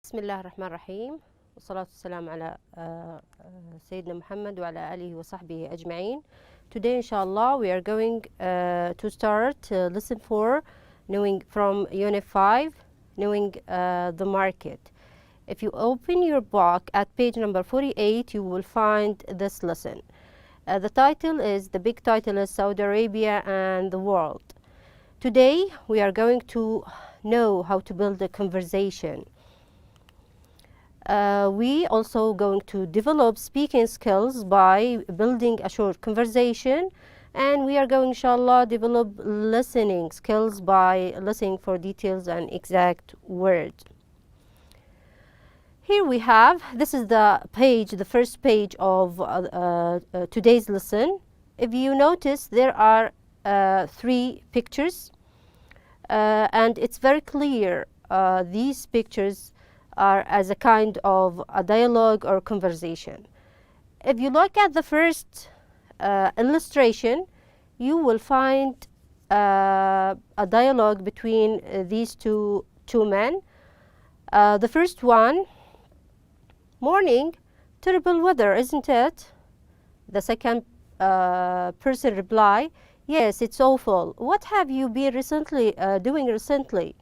بسم الله الرحمن الرحيم والصلاة والسلام على سيدنا محمد وعلى آله وصحبه أجمعين. Today inshallah we are going to start lesson 4 knowing from unit 5 knowing the market. If you open your book at page number 48 you will find this lesson. The title is, the big title is Saudi Arabia and the world. Today we are going to know how to build a conversation. We also going to develop speaking skills by building a short conversation, and we are going inshallah develop listening skills by listening for details and exact words. Here we have, this is the page, the first page of today's lesson. If you notice, there are 3 pictures and it's very clear these pictures are as a kind of a dialogue or conversation. If you look at the first illustration, you will find a dialogue between these two men. The first one, morning, terrible weather, isn't it? The second person reply, yes, it's awful. What have you been doing recently?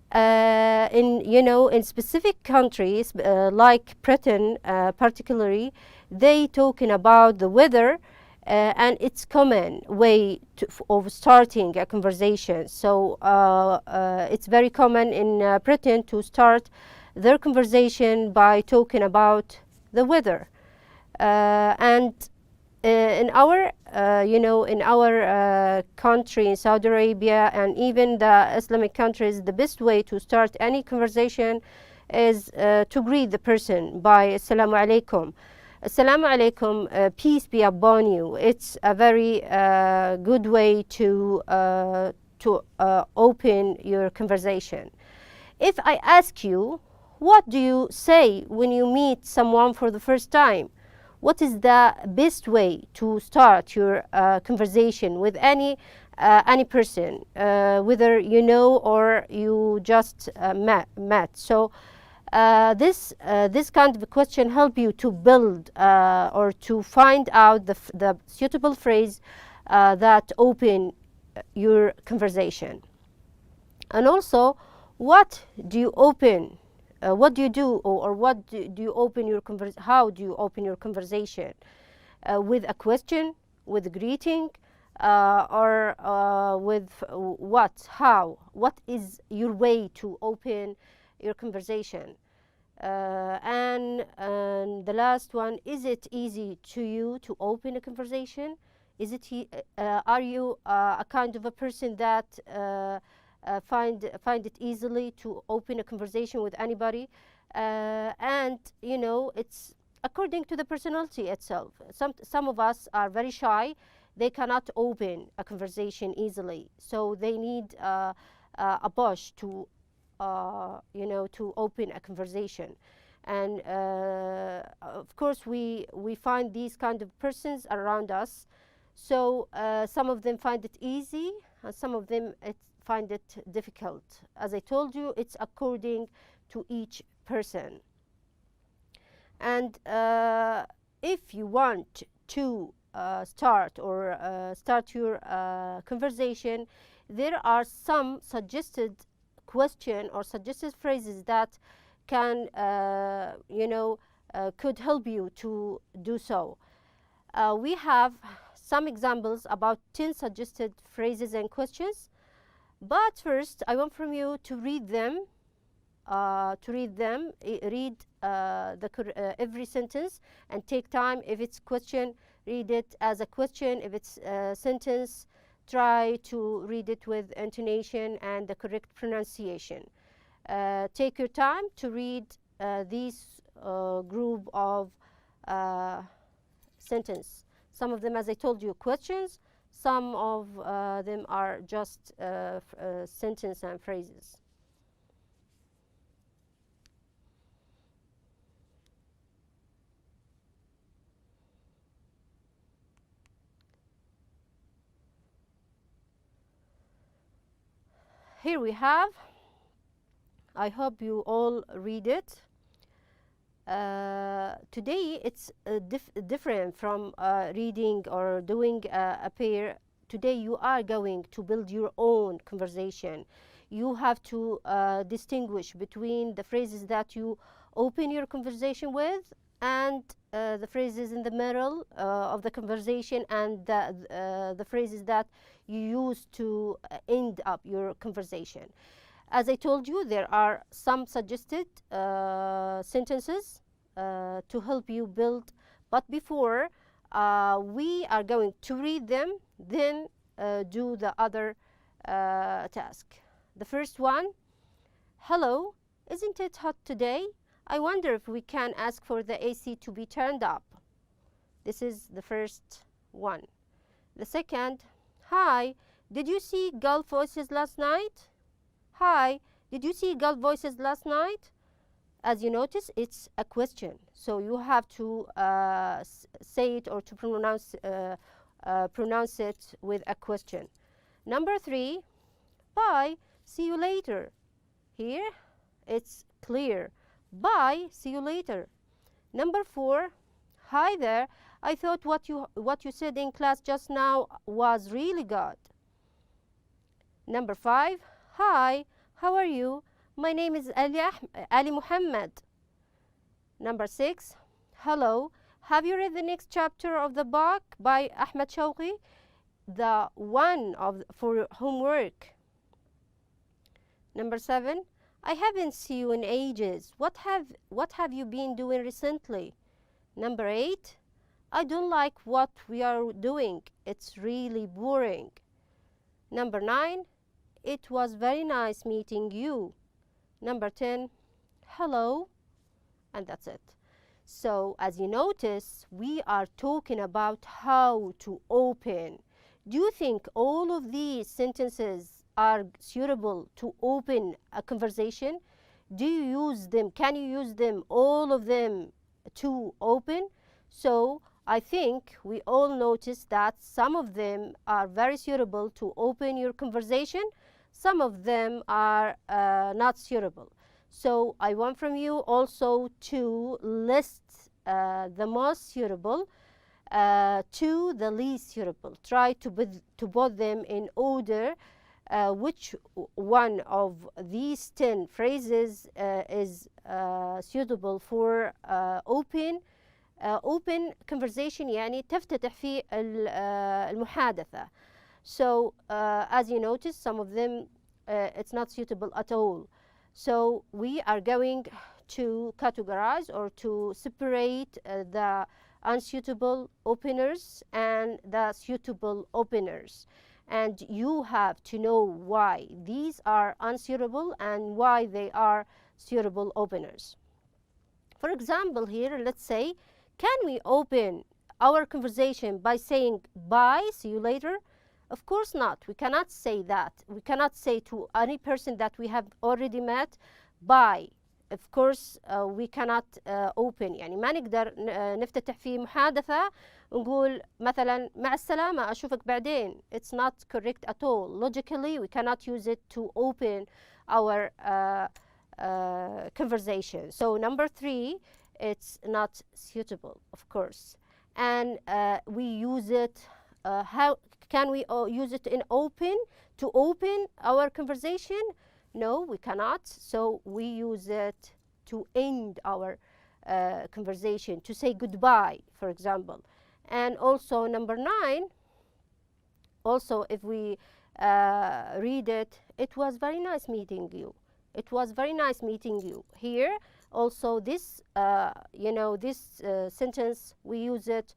In specific countries like Britain particularly, they talking about the weather and it's common way of starting a conversation. So it's very common in Britain to start their conversation by talking about the weather. In our country, in Saudi Arabia, and even the Islamic countries, the best way to start any conversation is to greet the person by Assalamu alaikum. Assalamu alaikum, peace be upon you. It's a very good way to open your conversation. If I ask you, what do you say when you meet someone for the first time? What is the best way to start your conversation with any person, whether you know or you just met? So this kind of question help you to build or to find out the suitable phrase that open your conversation. And also, what do you open? What do you do, or what do you open your how do you open your conversation? With a question, with a greeting, or with what? How? What is your way to open your conversation? And the last one, is it easy to you to open a conversation? Is it are you a kind of a person that find it easily to open a conversation with anybody? And it's according to the personality itself. Some of us are very shy. They cannot open a conversation easily, so they need a push to to open a conversation. And of course we find these kind of persons around us. So some of them find it easy and some of them find it difficult. As I told you, it's according to each person. And if you want to start your conversation, there are some suggested question or suggested phrases that can could help you to do so. We have some examples, about 10 suggested phrases and questions. But first, I want from you to read them. Read every sentence and take time. If it's question, read it as a question. If it's a sentence, try to read it with intonation and the correct pronunciation. Take your time to read these group of sentence. Some of them, as I told you, questions. Some of them are just sentence and phrases. Here we have I hope you all read it. Today it's different from reading or doing a pair. Today you are going to build your own conversation. You have to distinguish between the phrases that you open your conversation with and the phrases in the middle of the conversation and the phrases that you use to end up your conversation. As I told you, there are some suggested sentences to help you build, but before we are going to read them, then do the other task. The first one, hello, isn't it hot today? I wonder if we can ask for the AC to be turned up. This is the first one. The second, hi, did you see Gulf Voices last night? Hi, did you see Gulf Voices last night? As you notice, it's a question. So you have to say it or to pronounce it with a question. Number 3, bye, see you later. Here, it's clear. Bye, see you later. Number 4, hi there, I thought what you said in class just now was really good. Number 5, hi, how are you? My name is Ali Muhammad. Number 6, hello, have you read the next chapter of the book by Ahmed Shawqi? The one for homework. Number 7, I haven't seen you in ages. What have you been doing recently? Number 8, I don't like what we are doing. It's really boring. Number 9, it was very nice meeting you. Number 10, hello, and that's it. So as you notice, we are talking about how to open. Do you think all of these sentences are suitable to open a conversation? Do you use them? Can you use them, all of them, to open? So I think we all notice that some of them are very suitable to open your conversation. Some of them are not suitable. So I want from you also to list the most suitable to the least suitable. Try to put them in order. Which one of these 10 phrases is suitable for open conversation, يعني تفتتح فيه المحادثة. So as you notice, some of them it's not suitable at all. So we are going to categorize or to separate the unsuitable openers and the suitable openers. And you have to know why these are unsuitable and why they are suitable openers. For example, here, let's say, can we open our conversation by saying bye, see you later? Of course not. We cannot say that. We cannot say to any person that we have already met, bye. Of course we cannot open. يعني ما نقدر نفتتح في محادثة ونقول مثلا مع السلامة أشوفك بعدين. It's not correct at all. Logically we cannot use it to open our conversation. So number 3, it's not suitable, of course. And we use it, how can we use it in open, to open our conversation? No, we cannot. So we use it to end our conversation, to say goodbye, for example. And also number 9, also if we read it, it was very nice meeting you. It was very nice meeting you. Here also this, this sentence, we use it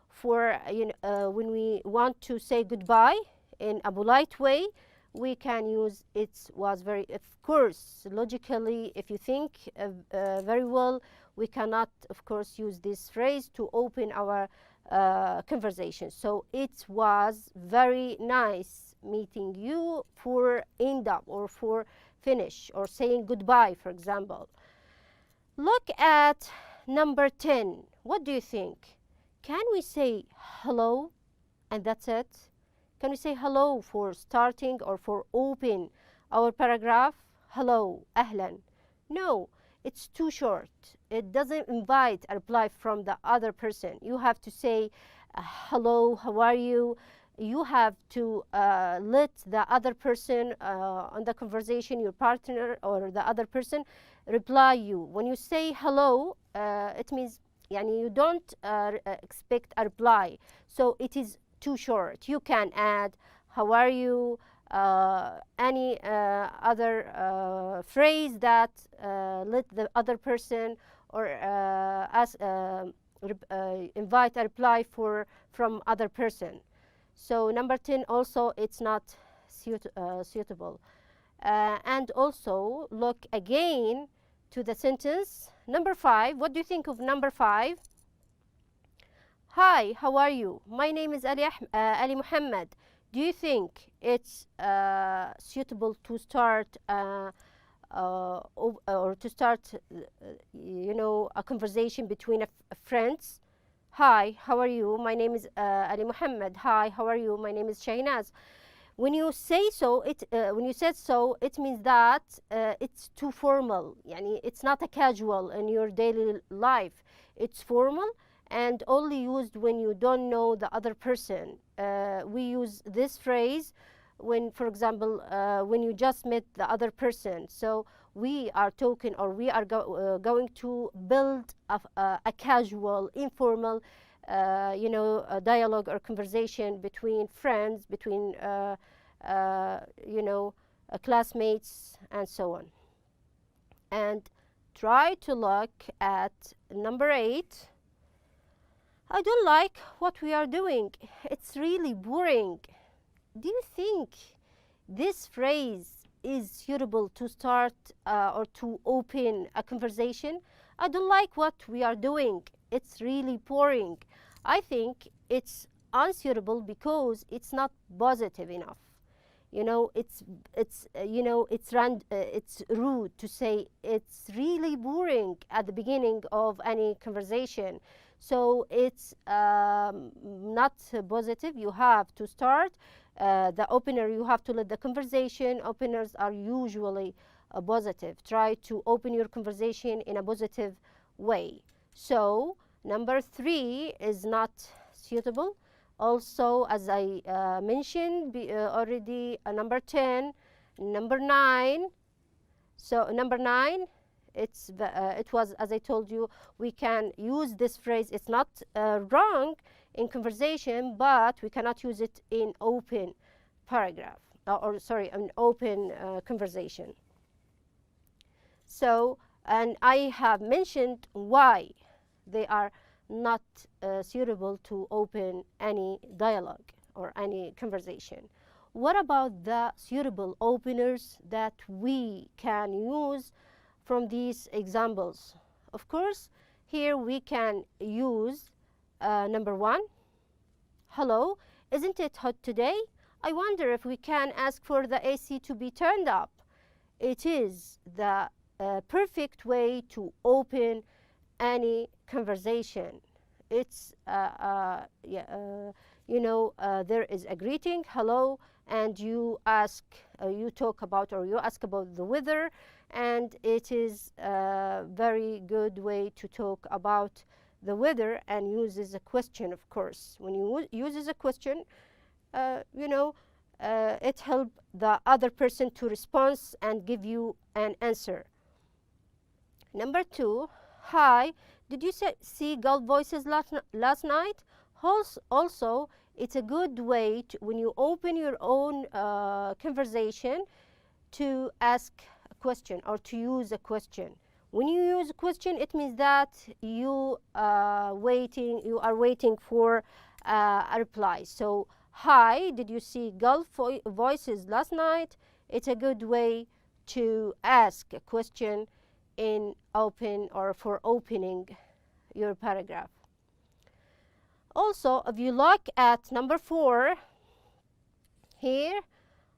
for, when we want to say goodbye in a polite way. We can use it was very, of course, logically, if you think very well, we cannot, of course, use this phrase to open our conversation. So it was very nice meeting you for end up or for finish or saying goodbye, for example. Look at number 10. What do you think? Can we say hello and that's it? Can we say hello for starting or for open our paragraph? hello, أهلا. No, it's too short. It doesn't invite a reply from the other person. You have to say, hello, how are you? You have to let the other person on the conversation, your partner or the other person, reply you. When you say hello, it means you don't expect a reply. So it is too short. You can add, how are you? Any other phrase that let the other person or invite a reply from other person. So number 10 also it's not suitable. And also look again to the sentence. Number 5, what do you think of number 5? Hi, how are you? My name is Ali Muhammad. Do you think it's suitable to start or to start a conversation between friends? Hi, how are you? My name is Ali Muhammad. Hi, how are you? My name is Shahinaz. When you say so, when you said so, it means that it's too formal. It's not a casual in your daily life. It's formal and only used when you don't know the other person. We use this phrase when, for example, when you just met the other person. So we are talking, or we are going to build a casual, informal, a dialogue or conversation between friends, between classmates, and so on. And try to look at number 8. I don't like what we are doing. It's really boring. Do you think this phrase is suitable to start or to open a conversation? I don't like what we are doing. It's really boring. I think it's unsuitable because it's not positive enough. It's rude to say it's really boring at the beginning of any conversation. So it's not positive. You have to start the opener. You have to let the conversation. Openers are usually positive. Try to open your conversation in a positive way. So number 3 is not suitable. Also, as I mentioned already, number 10, number 9. So number 9, it was, as I told you, we can use this phrase. It's not wrong in conversation, but we cannot use it in open paragraph, an open conversation. So, and I have mentioned why they are not suitable to open any dialogue or any conversation. What about the suitable openers that we can use from these examples? Of course, here we can use number 1. Hello, isn't it hot today? I wonder if we can ask for the AC to be turned up. It is the perfect way to open any conversation. It's there is a greeting, hello, and you talk about, or you ask about the weather, and it is a very good way to talk about the weather and uses a question, of course. When you uses a question, it helps the other person to respond and give you an answer. Number 2, hi, did you see Gulf Voices last night? Also, it's a good way to, when you open your own conversation, to ask a question or to use a question. When you use a question, it means that you are waiting for a reply. So, hi, did you see Gulf Voices last night? It's a good way to ask a question in open or for opening your paragraph. Also, if you look at number 4 here,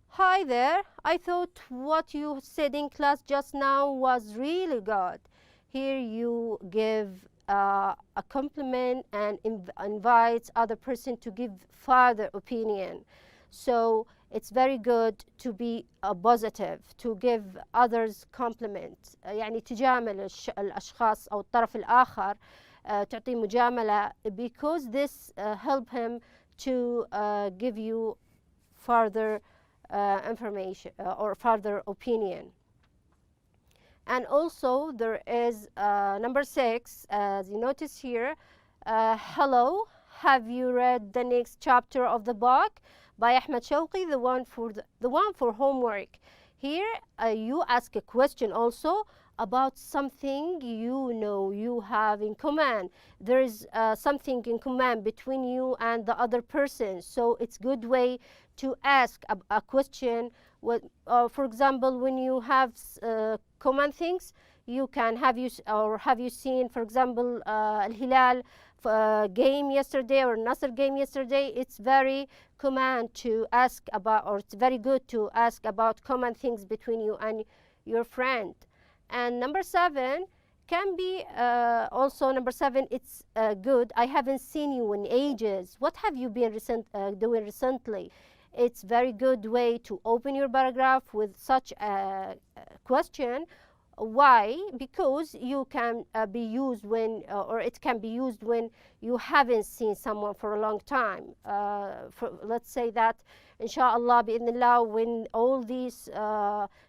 hi there, I thought what you said in class just now was really good. Here you give a compliment and invites other person to give further opinion. So it's very good to be positive, to give others compliment. يعني تجامل الأشخاص أو الطرف الآخر، تعطيه مجاملة, because this help him to give you further information or further opinion. And also there is number 6, as you notice here, hello, have you read the next chapter of the book by Ahmed Shawqi, the one for homework. Here you ask a question also about something you know you have in common. There is something in common between you and the other person, so it's good way to ask a question. For example, when you have common things, you can have you seen, for example, Al-Hilal game yesterday or Nasr game yesterday. It's very common to ask about, or it's very good to ask about common things between you and your friend. And number 7 can be also number 7. It's good. I haven't seen you in ages. What have you been doing recently? It's very good way to open your paragraph with such a question. Why? Because you can be used when, or it can be used when you haven't seen someone for a long time. Let's say that, inshallah, bi'idhnillah, when all these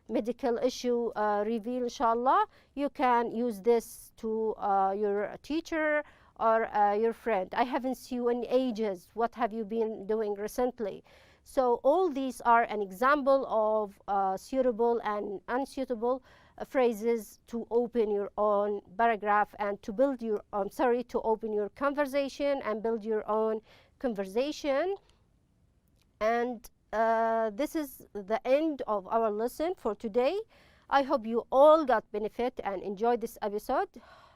medical issue reveal, inshallah, you can use this to your teacher or your friend. I haven't seen you in ages. What have you been doing recently? So all these are an example of suitable and unsuitable phrases to open your own paragraph and to build your, to open your conversation and build your own conversation. And this is the end of our lesson for today. I hope you all got benefit and enjoyed this episode.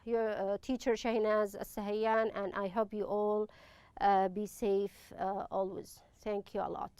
Your teacher Shahinaz As-Sahayan, and I hope you all be safe always. Thank you a lot.